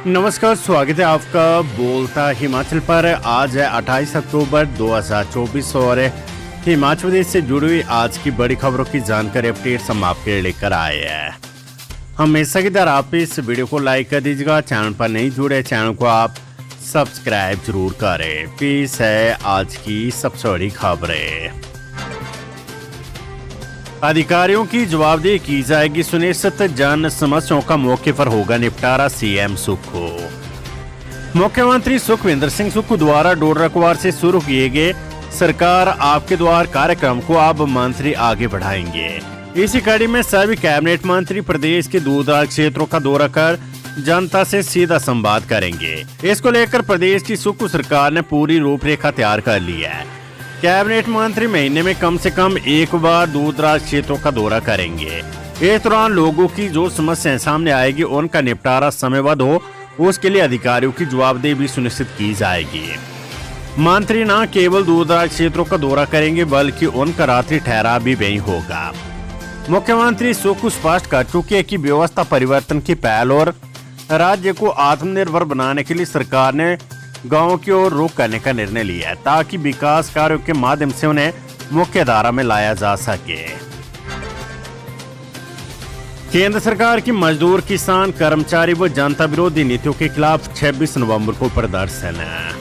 नमस्कार, स्वागत है आपका बोलता हिमाचल पर। आज है 28 अक्टूबर 2024 और हिमाचल प्रदेश से जुड़ी हुई आज की बड़ी खबरों की जानकारी अपडेट्स हम आपके लिए लेकर आए हैं। हमेशा की तरह आप इस वीडियो को लाइक कर दीजिएगा। चैनल पर नहीं जुड़े, चैनल को आप सब्सक्राइब जरूर करें। पेश है आज की सबसे बड़ी खबरें। अधिकारियों की जवाबदेही की जाएगी सुनिश्चित, जन समस्याओं का मौके पर होगा निपटारा। सीएम सुक्खू। मुख्यमंत्री सुखविंदर सिंह सुक्खू द्वारा डोडरा से शुरू किए गए सरकार आपके द्वार कार्यक्रम को अब मंत्री आगे बढ़ाएंगे। इसी कड़ी में सभी कैबिनेट मंत्री प्रदेश के दूरदराज क्षेत्रों का दौरा कर जनता से सीधा संवाद करेंगे। इसको लेकर प्रदेश की सुक्खू सरकार ने पूरी रूपरेखा तैयार कर ली है। कैबिनेट मंत्री महीने में कम से कम एक बार दूरदराज क्षेत्रों का दौरा करेंगे। इस दौरान लोगों की जो समस्याएं सामने आएगी उनका निपटारा समयबद्ध हो, उसके लिए अधिकारियों की जवाबदेही भी सुनिश्चित की जाएगी। मंत्री न केवल दूरदराज क्षेत्रों का दौरा करेंगे बल्कि उनका रात्रि ठहराव भी वहीं होगा। मुख्यमंत्री सुक्खू स्पष्ट कर चुके हैं कि व्यवस्था परिवर्तन की पहल और राज्य को आत्मनिर्भर बनाने के लिए सरकार ने गांव की ओर रुख करने का निर्णय लिया है, ताकि विकास कार्यों के माध्यम से उन्हें मुख्य धारा में लाया जा सके। केंद्र सरकार की मजदूर, किसान, कर्मचारी व जनता विरोधी नीतियों के खिलाफ 26 नवंबर को प्रदर्शन है।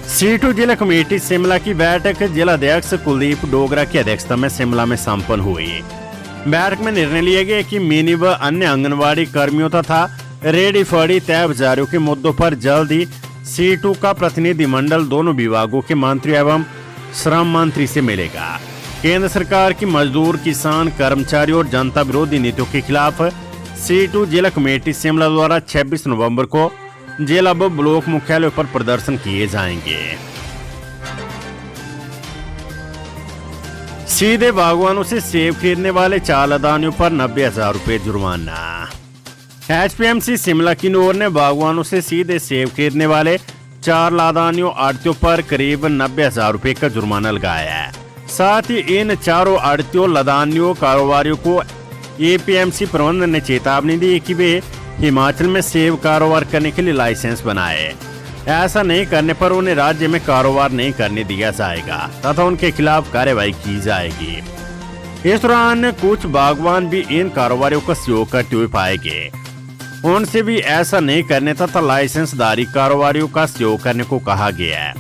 C2 जिला कमेटी शिमला की बैठक जिला अध्यक्ष कुलदीप डोगरा की अध्यक्षता में शिमला में संपन्न हुई। बैठक में निर्णय लिया गया कि मिनी व अन्य आंगनबाड़ी कर्मियों तथा रेडी फड़ी तय बाजारियों के मुद्दों पर जल्द ही C2 का प्रतिनिधिमंडल दोनों विभागों के मंत्री एवं श्रम मंत्री से मिलेगा। केंद्र सरकार की मजदूर, किसान, कर्मचारी और जनता विरोधी नीतियों के खिलाफ C2 जिला कमेटी शिमला द्वारा 26 नवंबर को जिला व ब्लॉक मुख्यालय पर प्रदर्शन किए जाएंगे। सीधे बागवानों से सेब खरीदने वाले 4 लदानियों पर 90,000 रुपए जुर्माना। HPMC शिमला की ओर ने बागवानों से सीधे सेब खरीदने वाले 4 लादानियों आड़तियों पर करीब 90,000 रुपए का जुर्माना लगाया है। साथ ही इन चारों आड़तियों, लदानियों, कारोबारियों को APMC प्रबंधन ने चेतावनी दी कि वे हिमाचल में सेब कारोबार करने के लिए लाइसेंस बनाए। ऐसा नहीं करने पर उन्हें राज्य में कारोबार नहीं करने दिया जाएगा तथा उनके खिलाफ कार्रवाई की जाएगी। इस दौरान कुछ बागवान भी इन कारोबारियों का सहयोग करते हुए पाए गए। उनसे भी ऐसा नहीं करने तथा लाइसेंसधारी कारोबारियों का सहयोग करने को कहा गया है।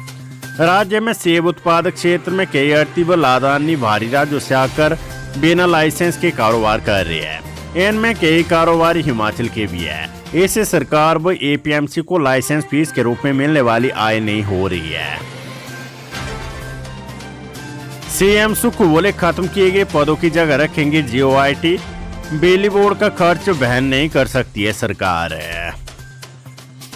राज्य में सेब उत्पादक क्षेत्र में कई आड़ती व लादानी भारी राज्यों से आकर बिना लाइसेंस के कारोबार कर रहे हैं। इनमें कई कारोबारी हिमाचल के भी है। इससे सरकार व APMC को लाइसेंस फीस के रूप में मिलने वाली आय नहीं हो रही है। सीएम सुक्खू बोले, खत्म किए गए पदों की जगह रखेंगे GOIT। बिजली बोर्ड का खर्च वहन नहीं कर सकती है सरकार।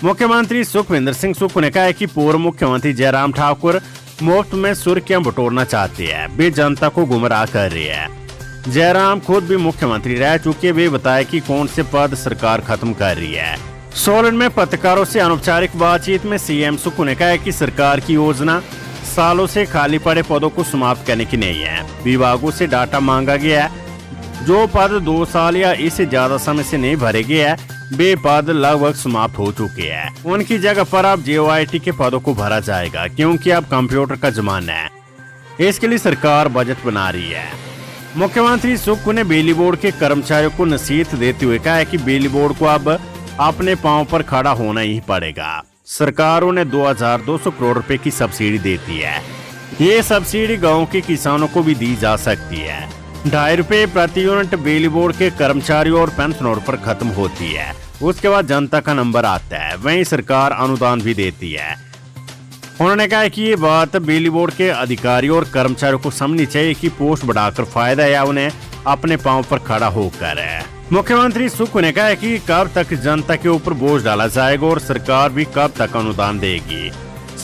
मुख्यमंत्री सुखविंदर सिंह सुक्खू ने कहा है कि पूर्व मुख्यमंत्री जयराम ठाकुर मुफ्त में सुर्खियां बटोरना चाहते हैं। वे जनता को गुमराह कर रहे हैं। जयराम खुद भी मुख्यमंत्री रह चुके। वे बताए कि कौन से पद सरकार खत्म कर रही है। सोलन में पत्रकारों से अनौपचारिक बातचीत में सीएम सुक्खू ने कहा कि सरकार की योजना सालों से खाली पड़े पदों को समाप्त करने की नहीं है। विभागों से डाटा मांगा गया है। जो पद 2 साल या इससे ज्यादा समय से नहीं भरे गए हैं, वे पद लगभग समाप्त हो चुके हैं। उनकी जगह पर अब GOIT के पदों को भरा जाएगा, क्योंकि अब कंप्यूटर का जमाना है। इसके लिए सरकार बजट बना रही है। मुख्यमंत्री सुक्खू ने बिजली बोर्ड के कर्मचारियों को नसीहत देते हुए कहा है कि बिजली बोर्ड को अब अपने पांव पर खड़ा होना ही पड़ेगा। सरकार उन्हें 2,200 करोड़ रुपए की सब्सिडी देती है। ये सब्सिडी गाँव के किसानों को भी दी जा सकती है। 2.5 रुपए प्रति यूनिट बिजली बोर्ड के कर्मचारियों और पेंशनरों पर खत्म होती है। उसके बाद जनता का नंबर आता है, वहीं सरकार अनुदान भी देती है। उन्होंने कहा कि ये बात बिजली बोर्ड के अधिकारियों और कर्मचारियों को समझनी चाहिए कि पोस्ट बढ़ाकर फायदा या उन्हें अपने पांव पर खड़ा होकर है। मुख्यमंत्री सुक्खू ने कहा कि कब तक जनता के ऊपर बोझ डाला जाएगा और सरकार भी कब तक अनुदान देगी।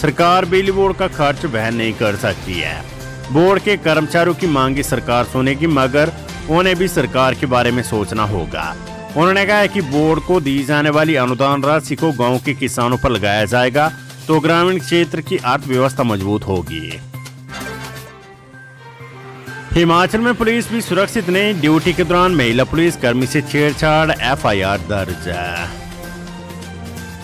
सरकार बिजली बोर्ड का खर्च वहन नहीं कर सकती है। बोर्ड के कर्मचारियों की मांगी सरकार सुनेगी, मगर उन्हें भी सरकार के बारे में सोचना होगा। उन्होंने कहा कि बोर्ड को दी जाने वाली अनुदान राशि को गांव के किसानों पर लगाया जाएगा तो ग्रामीण क्षेत्र की अर्थव्यवस्था मजबूत होगी। हिमाचल में पुलिस भी सुरक्षित नहीं, ड्यूटी के दौरान महिला पुलिस कर्मी से छेड़छाड़, FIR दर्ज।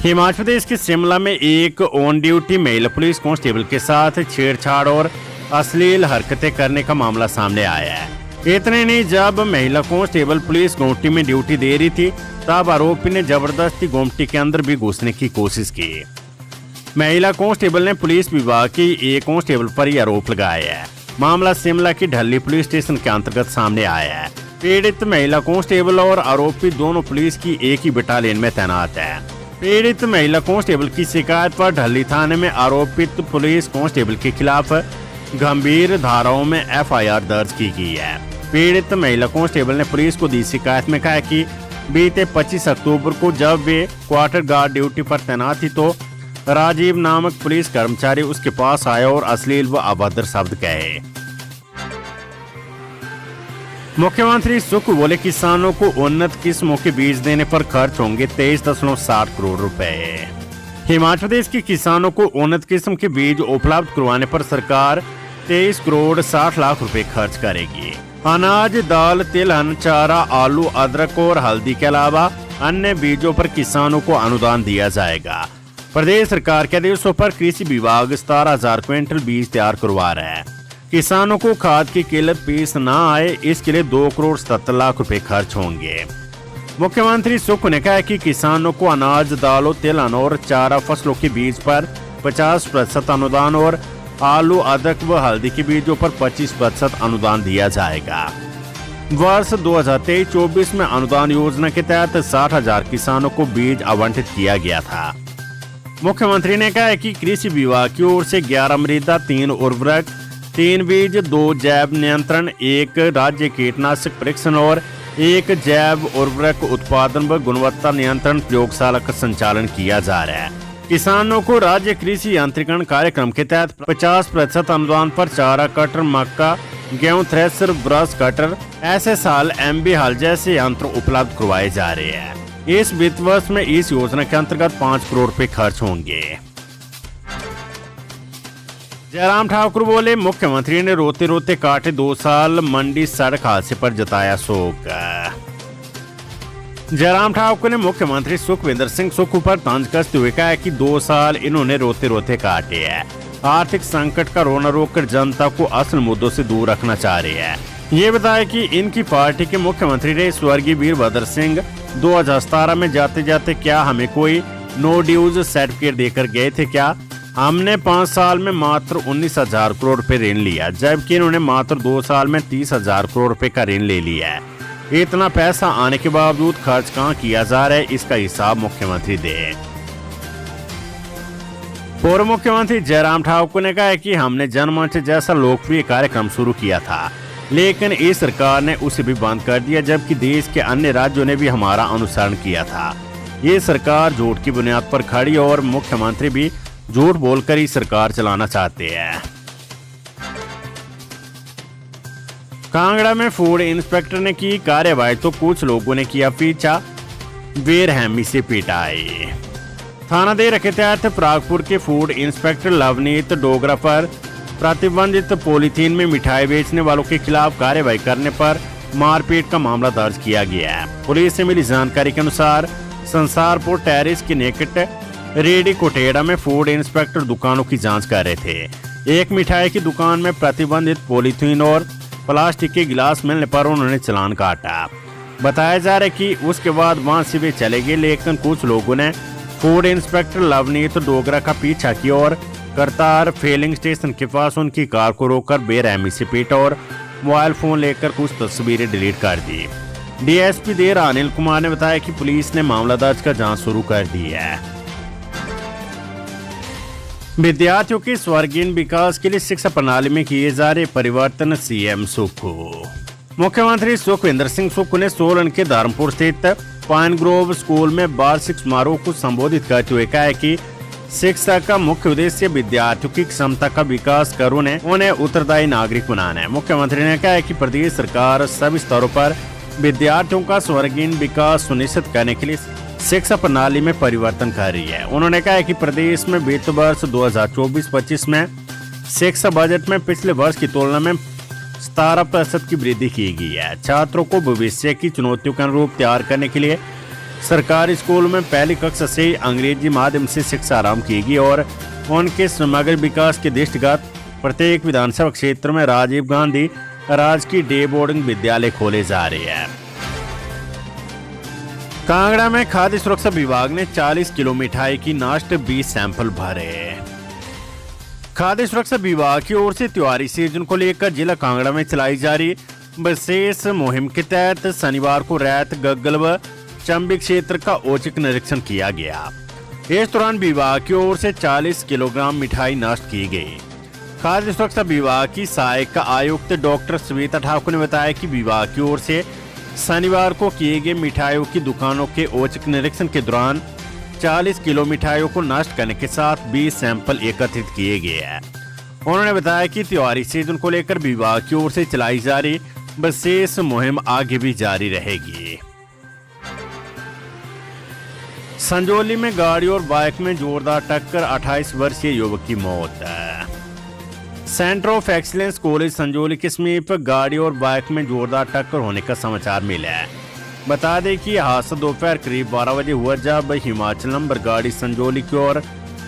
हिमाचल प्रदेश के शिमला में एक ऑन ड्यूटी महिला पुलिस कांस्टेबल के साथ छेड़छाड़ और अश्लील हरकतें करने का मामला सामने आया है। इतने नहीं, जब महिला कांस्टेबल पुलिस गुमटी में ड्यूटी दे रही थी तब आरोपी ने जबरदस्ती गुमटी के अंदर भी घुसने की कोशिश की। महिला कांस्टेबल ने पुलिस विभाग की एक कांस्टेबल पर यह आरोप लगाया है। मामला शिमला की ढली पुलिस स्टेशन के अंतर्गत सामने आया है। पीड़ित महिला कांस्टेबल और आरोपी दोनों पुलिस की एक ही बटालियन में तैनात है। पीड़ित महिला कांस्टेबल की शिकायत पर ढली थाने में आरोपित पुलिस कांस्टेबल के खिलाफ गंभीर धाराओं में एफआईआर दर्ज की गई है। पीड़ित महिला कांस्टेबल ने पुलिस को दी शिकायत में कहा कि बीते 25 अक्टूबर को जब वे क्वार्टर गार्ड ड्यूटी पर तैनात थी तो राजीव नामक पुलिस कर्मचारी उसके पास आया और अश्लील व अभद्र शब्द कहे। मुख्यमंत्री सुख बोले, किसानों को उन्नत किस्मों के बीज देने पर खर्च होंगे 23.60 करोड़ रुपए। हिमाचल प्रदेश के किसानों को उन्नत किस्म के बीज उपलब्ध करवाने पर सरकार 23 करोड़ 60 लाख रुपए खर्च करेगी। अनाज, दाल, तिलहन, चारा, आलू, अदरक और हल्दी के अलावा अन्य बीजों पर किसानों को अनुदान दिया जाएगा। प्रदेश सरकार के आदेशों पर कृषि विभाग 17,000 क्विंटल बीज तैयार करवा रहा है। किसानों को खाद की किल्लत पेश न आए, इसके लिए 2 करोड़ 70 लाख रुपए खर्च होंगे। मुख्यमंत्री सुख ने कहा कि किसानों को अनाज, दालों, तिलहन और चारा फसलों के बीज पर 50% अनुदान और आलू, अदरक व हल्दी के बीजों पर 25% अनुदान दिया जाएगा। वर्ष 2023-24 में अनुदान योजना के तहत 60,000 किसानों को बीज आवंटित किया गया था। मुख्यमंत्री ने कहा कि कृषि विभाग की ओर से 11 मृदा, 3 उर्वरक, 3 बीज, 2 जैव नियंत्रण, 1 राज्य कीटनाशक परीक्षण और 1 जैव उर्वरक उत्पादन व गुणवत्ता नियंत्रण प्रयोगशाला का संचालन किया जा रहा है। किसानों को राज्य कृषि यांत्रिकरण कार्यक्रम के तहत 50% अनुदान पर चारा कटर, मक्का, गेहूं थ्रेशर, ब्रश कटर, ऐसे साल एमबी हल जैसे यंत्र उपलब्ध करवाए जा रहे हैं। इस वित्त वर्ष में इस योजना के अंतर्गत 5 करोड़ रुपए खर्च होंगे। जयराम ठाकुर बोले, मुख्यमंत्री ने रोते रोते काटे 2 साल, मंडी सड़क हादसे पर जताया शोक। जयराम ठाकुर ने मुख्यमंत्री सुखविंदर सिंह सुक्खू पर तंज कसते हुए कहा कि 2 साल इन्होंने रोते रोते काटे हैं। आर्थिक संकट का रोना रोककर जनता को असल मुद्दों से दूर रखना चाह रहे हैं। ये बताया कि इनकी पार्टी के मुख्यमंत्री रहे स्वर्गीय वीरभद्र सिंह 2017 में जाते जाते क्या हमें कोई नो ड्यूज सर्टिफिकेट देकर गए थे क्या? हमने 5 साल में मात्र 19,000 करोड़ रुपए ऋण लिया, जबकि इन्होंने मात्र 2 साल में 30,000 करोड़ रुपए का ऋण ले लिया है। इतना पैसा आने के बावजूद खर्च कहाँ किया जा रहा है, इसका हिसाब मुख्यमंत्री दे। पूर्व मुख्यमंत्री जयराम ठाकुर ने कहा है कि हमने जनमंच जैसा लोकप्रिय कार्यक्रम शुरू किया था, लेकिन इस सरकार ने उसे भी बंद कर दिया, जबकि देश के अन्य राज्यों ने भी हमारा अनुसरण किया था। ये सरकार झूठ की बुनियाद पर खड़ी और मुख्यमंत्री भी झूठ बोलकर ही सरकार चलाना चाहते हैं। कांगड़ा में फूड इंस्पेक्टर ने की कार्रवाई तो कुछ लोगों ने किया पीछा, बेरहमी से पिटाई। थाना देर के तहत प्रागपुर के फूड इंस्पेक्टर लवनीत डोगरा पर प्रतिबंधित पॉलीथीन में मिठाई बेचने वालों के खिलाफ कार्रवाई करने पर मारपीट का मामला दर्ज किया गया है। पुलिस से मिली जानकारी के अनुसार संसारपुर टेरिस के निकट रेडी कोटेड़ा में फूड इंस्पेक्टर दुकानों की जांच कर रहे थे। एक मिठाई की दुकान में प्रतिबंधित पॉलीथीन और प्लास्टिक के गिलास मिलने पर उन्होंने चालान काटा। बताया जा रहा है कि उसके बाद वहां से वे चले गए, लेकिन कुछ लोगों ने फूड इंस्पेक्टर लवनीत डोगरा का पीछा किया और करतार फिलिंग स्टेशन के पास उनकी कार को रोककर बेरहमी से पीटा और मोबाइल फोन लेकर कुछ तस्वीरें डिलीट कर दी। डीएसपी देरा अनिल कुमार ने बताया कि पुलिस ने मामला दर्ज कर जांच शुरू कर दी है। विद्यार्थियों के सर्वांगीण विकास के लिए शिक्षा प्रणाली में किए जा रहे परिवर्तन, सीएम सुक्खू। मुख्यमंत्री सुखविंदर सिंह सुक्खू ने सोलन के धर्मपुर स्थित पाइन ग्रोव स्कूल में वार्षिक समारोह को संबोधित करते हुए कहा कि शिक्षा का मुख्य उद्देश्य विद्यार्थियों की क्षमता का विकास कर उन्हें उत्तरदायी नागरिक बनाना है। मुख्यमंत्री ने कहा कि प्रदेश सरकार सभी स्तरों पर विद्यार्थियों का सर्वांगीण विकास सुनिश्चित करने के लिए शिक्षा प्रणाली में परिवर्तन कर रही है। उन्होंने कहा कि प्रदेश में वित्त वर्ष 2024-25 में शिक्षा बजट में पिछले वर्ष की तुलना में 17% की वृद्धि की गई है। छात्रों को भविष्य की चुनौतियों के अनुरूप तैयार करने के लिए सरकारी स्कूल में पहली कक्षा से ही अंग्रेजी माध्यम से शिक्षा आरंभ की गई और उनके समग्र विकास के दृष्टिगत प्रत्येक विधानसभा क्षेत्र में राजीव गांधी राजकीय डे बोर्डिंग विद्यालय खोले जा रहे हैं। कांगड़ा में खाद्य सुरक्षा विभाग ने 40 किलो मिठाई की नष्ट 20 सैंपल भरे। खाद्य सुरक्षा विभाग की ओर से त्योहारी सीजन को लेकर जिला कांगड़ा में चलाई जा रही विशेष मुहिम के तहत शनिवार को रैत गग्गल व चंबी क्षेत्र का औचक निरीक्षण किया गया। इस दौरान विभाग की ओर से 40 किलोग्राम मिठाई नष्ट की गई। खाद्य सुरक्षा विभाग की सहायक आयुक्त डॉक्टर श्वेता ठाकुर ने बताया कि विभाग की ओर से शनिवार को किए गए मिठाइयों की दुकानों के औचक निरीक्षण के दौरान 40 किलो मिठाइयों को नष्ट करने के साथ 20 सैंपल एकत्रित किए गए हैं। उन्होंने बताया कि त्योहारी सीजन को लेकर विभाग की ओर से चलाई जा रही विशेष मुहिम आगे भी जारी रहेगी। संजौली में गाड़ी और बाइक में जोरदार टक्कर, 28 वर्षीय युवक की मौत। Centre of excellence college Sanjauli के समीप गाड़ी और बाइक में जोरदार टक्कर होने का समाचार मिला है। बता दें कि यह हादसा दोपहर करीब 12 बजे हुआ जब हिमाचल नंबर गाड़ी संजौली की ओर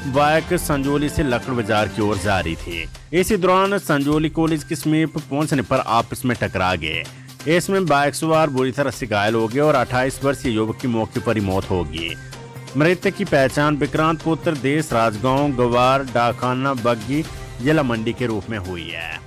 बाइक संजौली से लकड़ बाजार की ओर जा रही थी। इसी दौरान संजौली कॉलेज के समीप पहुंचने पर आपस में टकरा गए। इसमें बाइक सवार बुरी तरह से घायल हो गए और 28 वर्षीय युवक की मौके पर ही मौत हो गई। मृतक की पहचान विक्रांत पुत्र देश राजगांव गवार डाकखाना बग्गी जिला मंडी के रूप में हुई है।